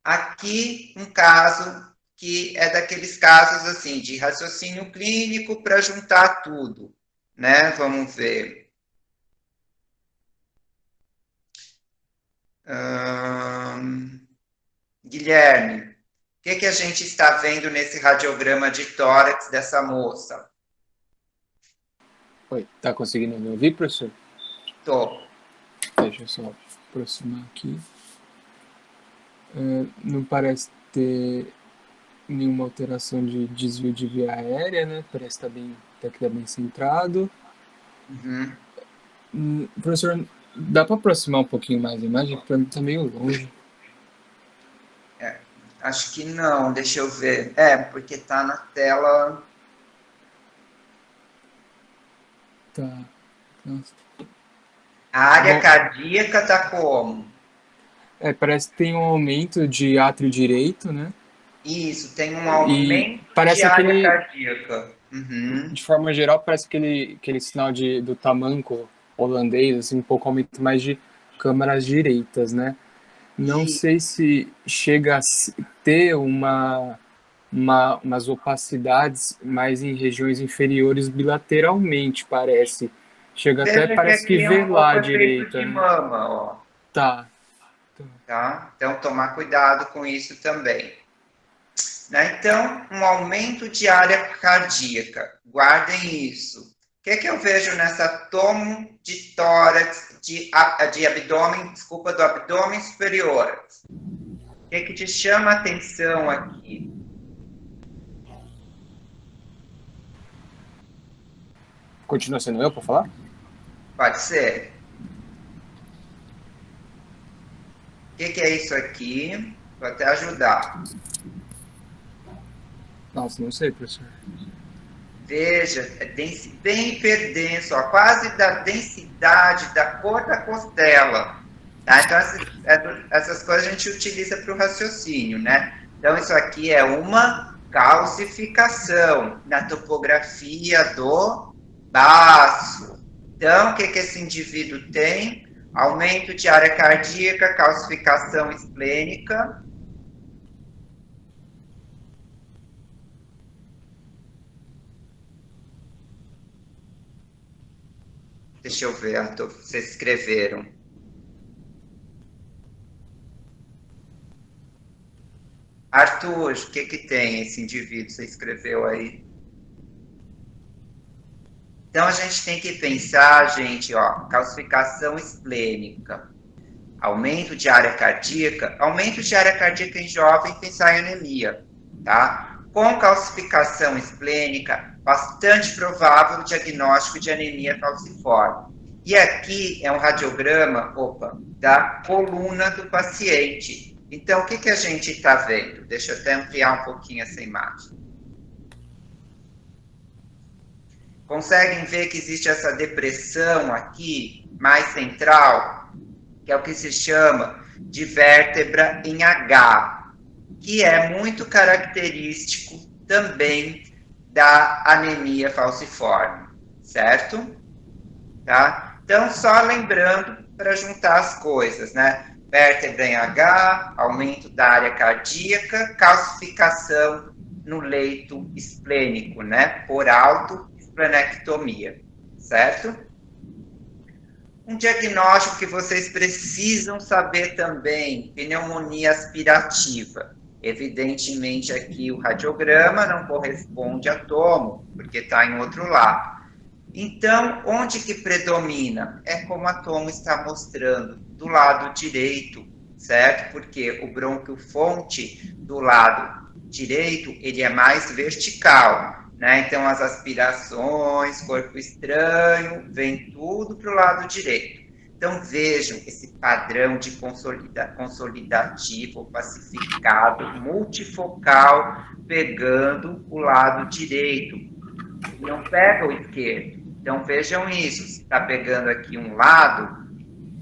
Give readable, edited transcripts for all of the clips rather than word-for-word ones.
Aqui, um caso que é daqueles casos assim de raciocínio clínico para juntar tudo, né? Vamos ver. Guilherme, o que a gente está vendo nesse radiograma de tórax dessa moça? Oi, tá conseguindo me ouvir, professor? Tô. Deixa eu só aproximar aqui. Não parece ter nenhuma alteração de desvio de via aérea, né? Parece estar bem, até que tá bem centrado. Uhum. Professor, dá para aproximar um pouquinho mais a imagem? Para mim tá meio longe. É, acho que não, deixa eu ver. É, porque tá na tela. Tá. Nossa. A área Bom, cardíaca tá como? parece que tem um aumento de átrio direito, né? Isso, tem um E aumento de parece área aquele, cardíaca. Uhum. de forma geral, parece aquele sinal do tamanco holandês, assim, um pouco aumento mais de câmaras direitas, né? Não E sei se chega a ter umas opacidades mais em regiões inferiores bilateralmente, parece. Chega até, veja que parece que aqui é um velar pouco a efeito direita, de né? mama, ó. Tá. Tá? Então, tomar cuidado com isso também. Né? Então, um aumento de área cardíaca. Guardem isso. O que eu vejo nessa tomo de tórax, de abdômen, desculpa, do abdômen superior? O que te chama a atenção aqui? Continua sendo eu para falar? Pode ser. O que é isso aqui? Vou até ajudar. Nossa, não sei, professor. Veja, é bem hiperdenso, ó, quase da densidade da cor da costela. Tá? Então, essas coisas a gente utiliza para o raciocínio, né? Então, isso aqui é uma calcificação na topografia do baço. Então, o que esse indivíduo tem? Aumento de área cardíaca, calcificação esplênica. Deixa eu ver, Arthur, vocês escreveram. Arthur, o que tem esse indivíduo? Você escreveu aí? Então, a gente tem que pensar, gente, ó, calcificação esplênica, aumento de área cardíaca em jovem, pensar em anemia, tá? Com calcificação esplênica, bastante provável o diagnóstico de anemia falciforme. E aqui é um radiograma, da coluna do paciente. Então, o que a gente está vendo? Deixa eu até ampliar um pouquinho essa imagem. Conseguem ver que existe essa depressão aqui, mais central, que é o que se chama de vértebra em H, que é muito característico também da anemia falciforme, certo? Tá? Então, só lembrando para juntar as coisas, né? Vértebra em H, aumento da área cardíaca, calcificação no leito esplênico, né? Por autoesplenectomia, certo? Um diagnóstico que vocês precisam saber também, pneumonia aspirativa. Evidentemente, aqui o radiograma não corresponde a tomo, porque está em outro lado. Então, onde que predomina? É como a tomo está mostrando, do lado direito, certo? Porque o brônquio fonte do lado direito, ele é mais vertical, né? Então, as aspirações, corpo estranho, vem tudo para o lado direito. Então, vejam esse padrão de consolidativo, pacificado, multifocal, pegando o lado direito. Ele não pega o esquerdo. Então, vejam isso. Se está pegando aqui um lado,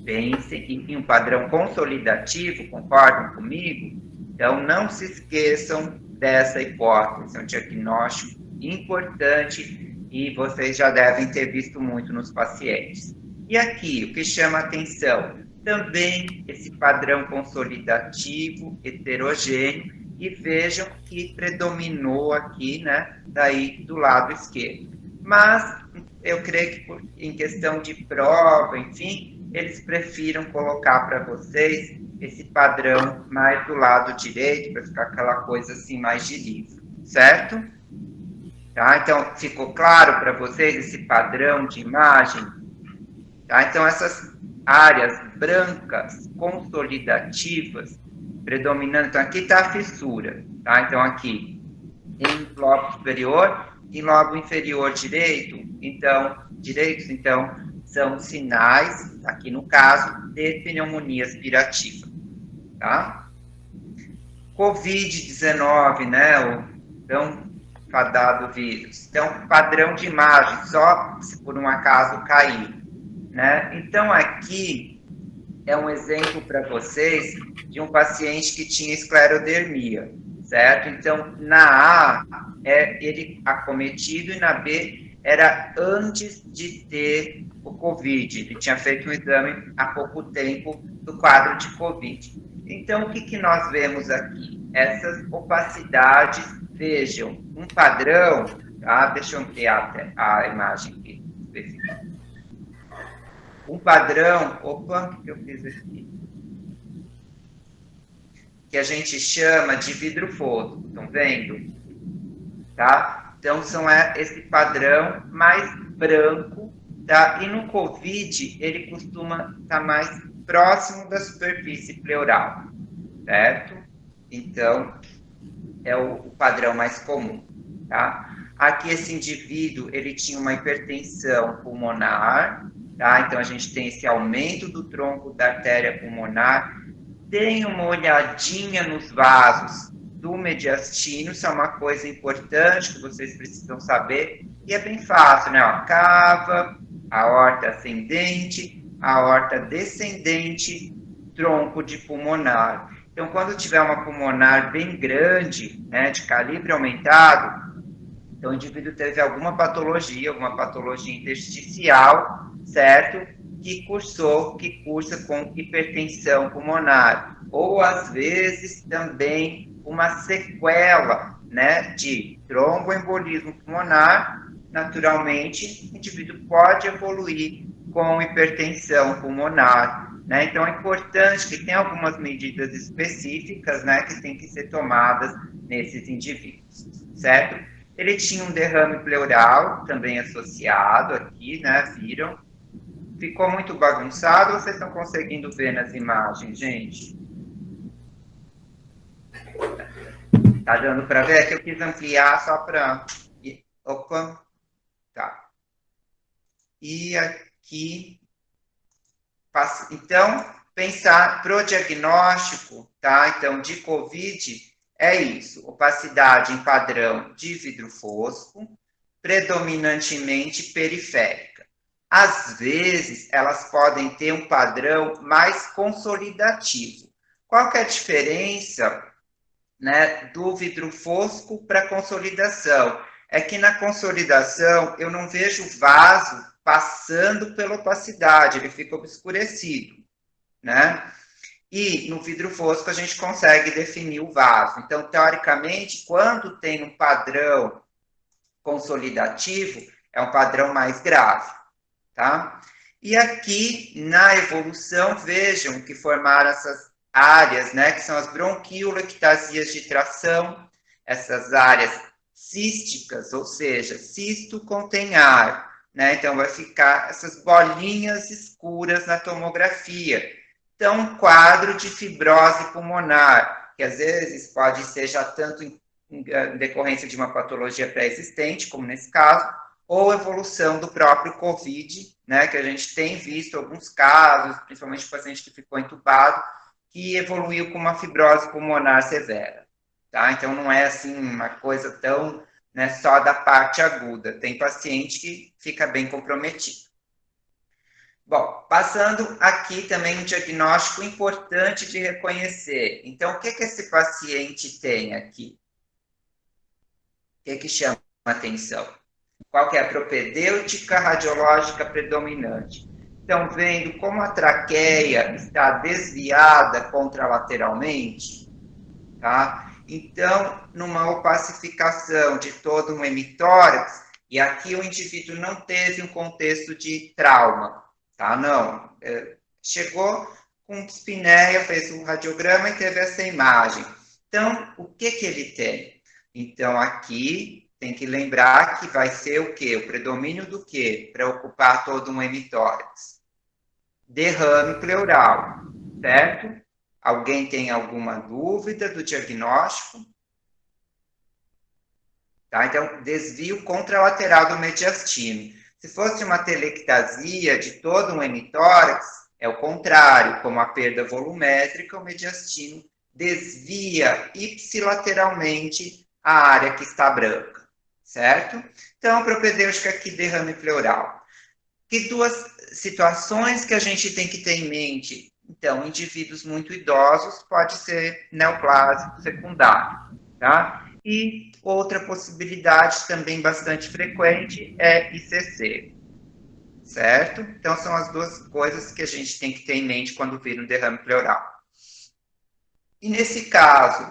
pensem em um padrão consolidativo, concordam comigo? Então, não se esqueçam dessa hipótese. É um diagnóstico importante e vocês já devem ter visto muito nos pacientes. E aqui, o que chama atenção? também esse padrão consolidativo, heterogêneo, e vejam que predominou aqui, né, daí do lado esquerdo. Mas eu creio que em questão de prova, enfim, eles prefiram colocar para vocês esse padrão mais do lado direito, para ficar aquela coisa assim mais de livro, certo? Tá? Então, ficou claro para vocês esse padrão de imagem? Tá? Então, essas áreas brancas consolidativas predominando, então aqui está a fissura, tá? Então, aqui em lobo superior e lobo inferior direitos, então, são sinais, aqui no caso, de pneumonia aspirativa, tá? Covid-19, né, o tão fadado vírus. Então, padrão de imagem, só se por um acaso cair, né? Então, aqui é um exemplo para vocês de um paciente que tinha esclerodermia, certo? Então, na A, ele acometido, e na B, era antes de ter o Covid. Ele tinha feito um exame há pouco tempo do quadro de Covid. Então, o que nós vemos aqui? Essas opacidades, vejam, um padrão, tá? Deixa eu ampliar a imagem aqui, específica. Um padrão, opa, o que eu fiz aqui? Que a gente chama de vidro fosco, estão vendo? Tá? Então, são esse padrão mais branco, tá? E no COVID, ele costuma estar mais próximo da superfície pleural, certo? Então, é o padrão mais comum, tá? Aqui, esse indivíduo, ele tinha uma hipertensão pulmonar, tá? Então, a gente tem esse aumento do tronco da artéria pulmonar. Deem uma olhadinha nos vasos do mediastino, isso é uma coisa importante que vocês precisam saber, e é bem fácil, né? Ó, cava, aorta ascendente, aorta descendente, tronco de pulmonar. Então, quando tiver uma pulmonar bem grande, né, de calibre aumentado, então o indivíduo teve alguma patologia intersticial, certo? Que cursa com hipertensão pulmonar. Ou, às vezes, também uma sequela, né, de tromboembolismo pulmonar. Naturalmente, o indivíduo pode evoluir com hipertensão pulmonar, né? Então, é importante que tenha algumas medidas específicas, né, que têm que ser tomadas nesses indivíduos, certo? Ele tinha um derrame pleural também associado aqui, né, viram? Ficou muito bagunçado ou vocês estão conseguindo ver nas imagens, gente? Tá dando para ver? É que eu quis ampliar só para... Opa! Tá. E aqui... Então, pensar pro diagnóstico, tá? Então, de COVID, é isso. Opacidade em padrão de vidro fosco, predominantemente periférica. Às vezes, elas podem ter um padrão mais consolidativo. Qual que é a diferença, né, do vidro fosco para consolidação? É que na consolidação eu não vejo vaso passando pela opacidade, ele fica obscurecido, né? E no vidro fosco a gente consegue definir o vaso. Então, teoricamente, quando tem um padrão consolidativo, é um padrão mais grave, tá? E aqui, na evolução, vejam que formaram essas áreas, né, que são as bronquiolectasias de tração, essas áreas císticas, ou seja, cisto contém ar, né? Então, vai ficar essas bolinhas escuras na tomografia. Então, um quadro de fibrose pulmonar, que às vezes pode ser já tanto em decorrência de uma patologia pré-existente, como nesse caso, ou evolução do próprio COVID, né, que a gente tem visto alguns casos, principalmente o paciente que ficou entubado, que evoluiu com uma fibrose pulmonar severa, tá? Então, não é assim uma coisa tão, né, só da parte aguda. Tem paciente que fica bem comprometido. Bom, passando aqui também um diagnóstico importante de reconhecer. Então, o que esse paciente tem aqui? O que chama a atenção? Qual que é a propedêutica radiológica predominante? estão vendo como a traqueia está desviada contralateralmente, tá? Então, numa opacificação de todo um hemitórax, e aqui o indivíduo não teve um contexto de trauma, tá? Não. Chegou com dispneia, fez um radiograma e teve essa imagem. Então, o que ele tem? Então, aqui tem que lembrar que vai ser o quê? O predomínio do quê? Para ocupar todo um hemitórax. Derrame pleural, certo? Alguém tem alguma dúvida do diagnóstico? Tá? Então, desvio contralateral do mediastino. Se fosse uma telectasia de todo um hemitórax, é o contrário, como a perda volumétrica, o mediastino desvia ipsilateralmente a área que está branca, certo? Então, propedêutica aqui, derrame pleural. Que duas situações que a gente tem que ter em mente? Então, indivíduos muito idosos, pode ser neoplásico secundário, tá? E outra possibilidade também bastante frequente é ICC, certo? Então, são as duas coisas que a gente tem que ter em mente quando vira um derrame pleural. E nesse caso,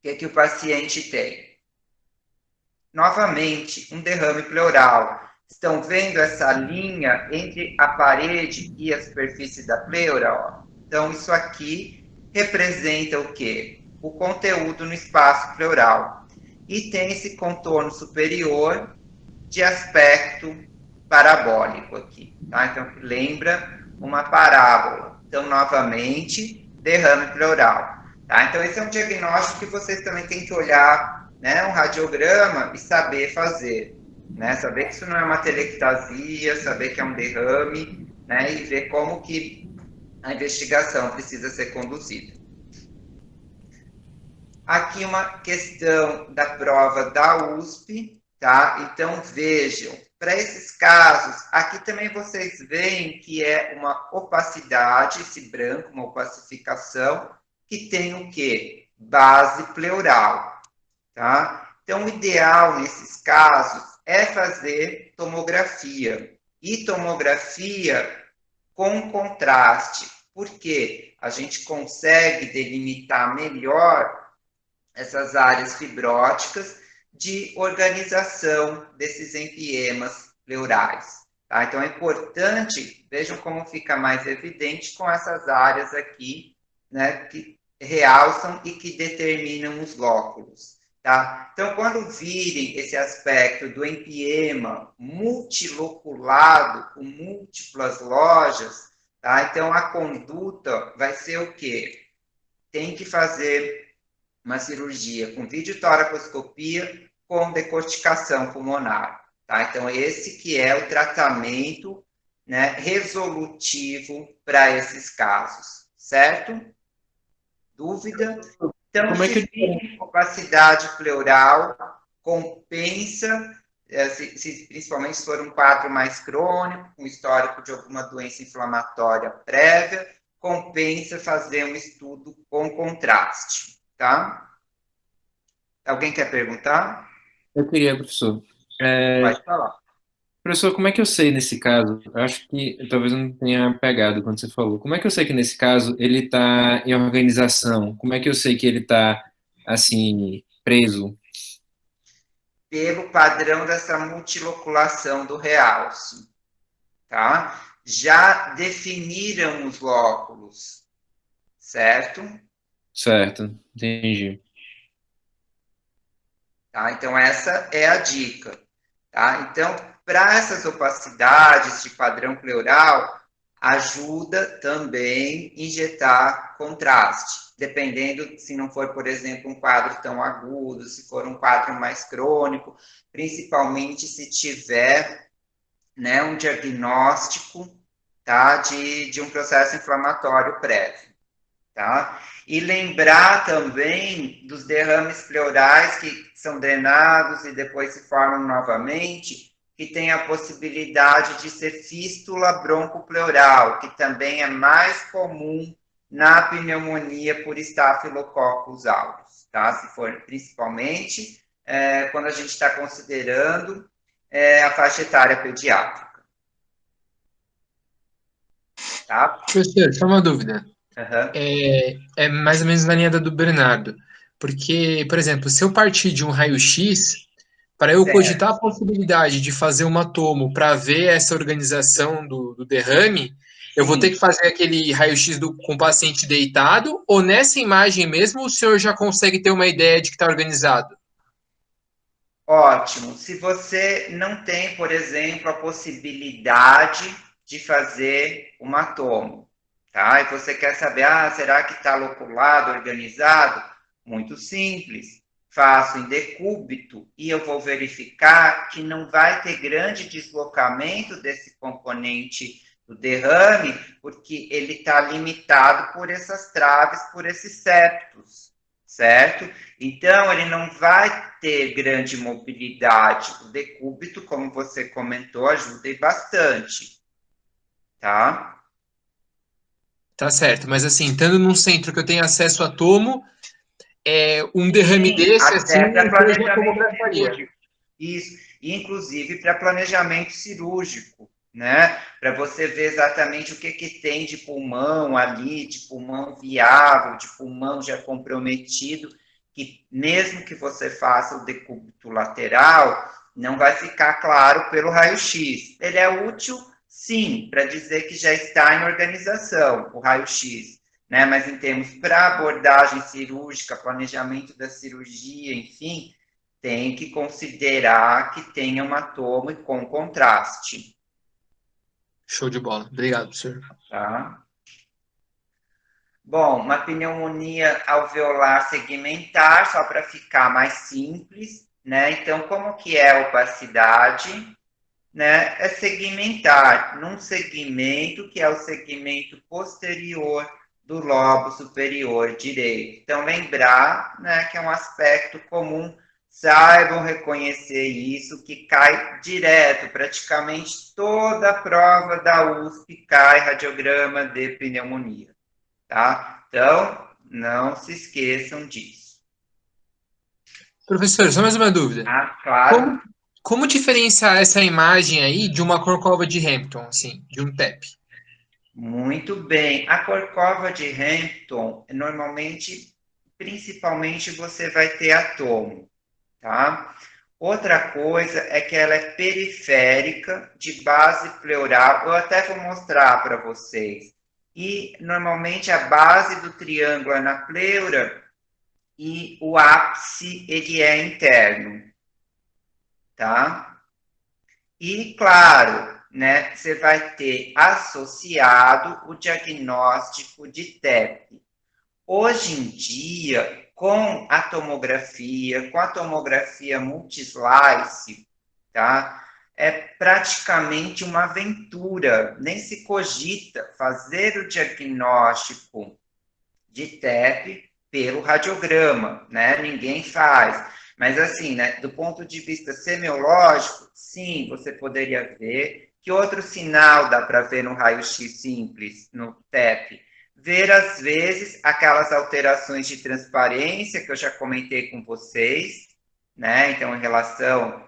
o que o paciente tem? Novamente, um derrame pleural. Estão vendo essa linha entre a parede e a superfície da pleura? Ó? Então, isso aqui representa o quê? O conteúdo no espaço pleural. E tem esse contorno superior de aspecto parabólico aqui. Tá? Então, lembra uma parábola. Então, novamente, derrame pleural. Tá? Então, esse é um diagnóstico que vocês também têm que olhar, né, um radiograma e saber fazer. Né? Saber que isso não é uma telectasia, saber que é um derrame, né, e ver como que a investigação precisa ser conduzida. Aqui uma questão da prova da USP, tá? Então, vejam, para esses casos, aqui também vocês veem que é uma opacidade, esse branco, uma opacificação, que tem o quê? Base pleural, tá? Então, o ideal nesses casos é fazer tomografia. E tomografia com contraste, porque a gente consegue delimitar melhor essas áreas fibróticas de organização desses empiemas pleurais. Tá? Então, é importante, vejam como fica mais evidente com essas áreas aqui, né, que realçam e que determinam os lóculos. Tá? Então, quando virem esse aspecto do empiema multiloculado, com múltiplas lojas, tá? Então a conduta vai ser o quê? Tem que fazer uma cirurgia com videotoracoscopia com decorticação pulmonar. Tá? Então, esse que é o tratamento, né, resolutivo para esses casos, certo? Dúvida? Então, Como é se que tem opacidade pleural, compensa, principalmente se for um quadro mais crônico, com histórico de alguma doença inflamatória prévia, compensa fazer um estudo com contraste. Tá? Alguém quer perguntar? eu queria, professor? Pode falar. Professor, como é que eu sei nesse caso? Eu acho que talvez eu não tenha pegado quando você falou. Como é que eu sei que nesse caso ele está em organização? Como é que eu sei que ele está assim preso? Pelo padrão dessa multiloculação do realce. Tá? Já definiram os lóculos, certo? Certo, entendi. Tá? Então, essa é a dica. Tá? Então, para essas opacidades de padrão pleural, ajuda também injetar contraste, dependendo se não for, por exemplo, um quadro tão agudo, se for um quadro mais crônico, principalmente se tiver, né, um diagnóstico, tá, de um processo inflamatório prévio. Tá? E lembrar também dos derrames pleurais que são drenados e depois se formam novamente, que tem a possibilidade de ser fístula broncopleural, que também é mais comum na pneumonia por Staphylococcus aureus, tá? Se for principalmente quando a gente está considerando a faixa etária pediátrica. tá? Professor, só uma dúvida. Uhum. É mais ou menos na linha do Bernardo. Porque, por exemplo, se eu partir de um raio-x, para eu Certo. cogitar a possibilidade de fazer uma tomo para ver essa organização do derrame, eu vou ter que fazer aquele raio-x com o paciente deitado, ou nessa imagem mesmo o senhor já consegue ter uma ideia de que está organizado? Ótimo. Se você não tem, por exemplo, a possibilidade de fazer uma tomo, tá? E você quer saber, será que está loculado, organizado? Muito simples. Faço em decúbito e eu vou verificar que não vai ter grande deslocamento desse componente do derrame, porque ele está limitado por essas traves, por esses septos, certo? Então, ele não vai ter grande mobilidade. O decúbito, como você comentou, ajuda bastante, tá? Tá certo, mas assim, estando num centro que eu tenho acesso a tomo, um derrame desse, assim, até para eu já planejamento tomografaria. cirúrgico. Isso, inclusive para planejamento cirúrgico, né? Para você ver exatamente o que tem de pulmão ali, de pulmão viável, de pulmão já comprometido, que mesmo que você faça o decúbito lateral, não vai ficar claro pelo raio-x. Ele é útil, sim, para dizer que já está em organização, o raio-x. Né? Mas em termos para abordagem cirúrgica, planejamento da cirurgia, enfim, tem que considerar que tenha uma toma com contraste. Show de bola. Obrigado, professor. Tá? Bom, uma pneumonia alveolar segmentar, só para ficar mais simples, né? Então, como que é a opacidade? Né? É segmentar num segmento que é o segmento posterior do lobo superior direito. Então, lembrar, né, que é um aspecto comum, saibam reconhecer isso, que cai direto, praticamente toda a prova da USP cai radiograma de pneumonia, tá? Então, não se esqueçam disso. Professor, só mais uma dúvida. Claro. Como diferenciar essa imagem aí de uma corcova de Hampton, assim, de um TEP? Muito bem. A corcova de Hampton, normalmente, principalmente, você vai ter átomo, tá? Outra coisa é que ela é periférica, de base pleural. Eu até vou mostrar para vocês. E, normalmente, a base do triângulo é na pleura e o ápice, ele é interno, tá? E, claro, né, você vai ter associado o diagnóstico de TEP. Hoje em dia, com a tomografia multislice, tá? É praticamente uma aventura. Nem se cogita fazer o diagnóstico de TEP pelo radiograma, né? Ninguém faz. Mas assim, né, do ponto de vista semiológico, sim, você poderia ver. Que outro sinal dá para ver no raio-x simples, no TEP? Ver, às vezes, aquelas alterações de transparência que eu já comentei com vocês, né? Então, em relação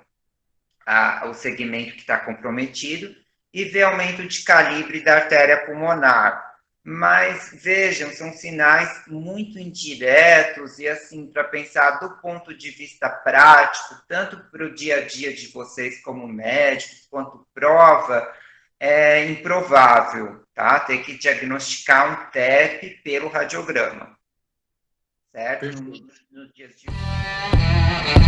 ao segmento que está comprometido, e ver aumento de calibre da artéria pulmonar. Mas vejam, são sinais muito indiretos e assim, para pensar do ponto de vista prático, tanto para o dia a dia de vocês como médicos, quanto prova, é improvável, tá? Ter que diagnosticar um TEP pelo radiograma. Certo? Nos dias de hoje.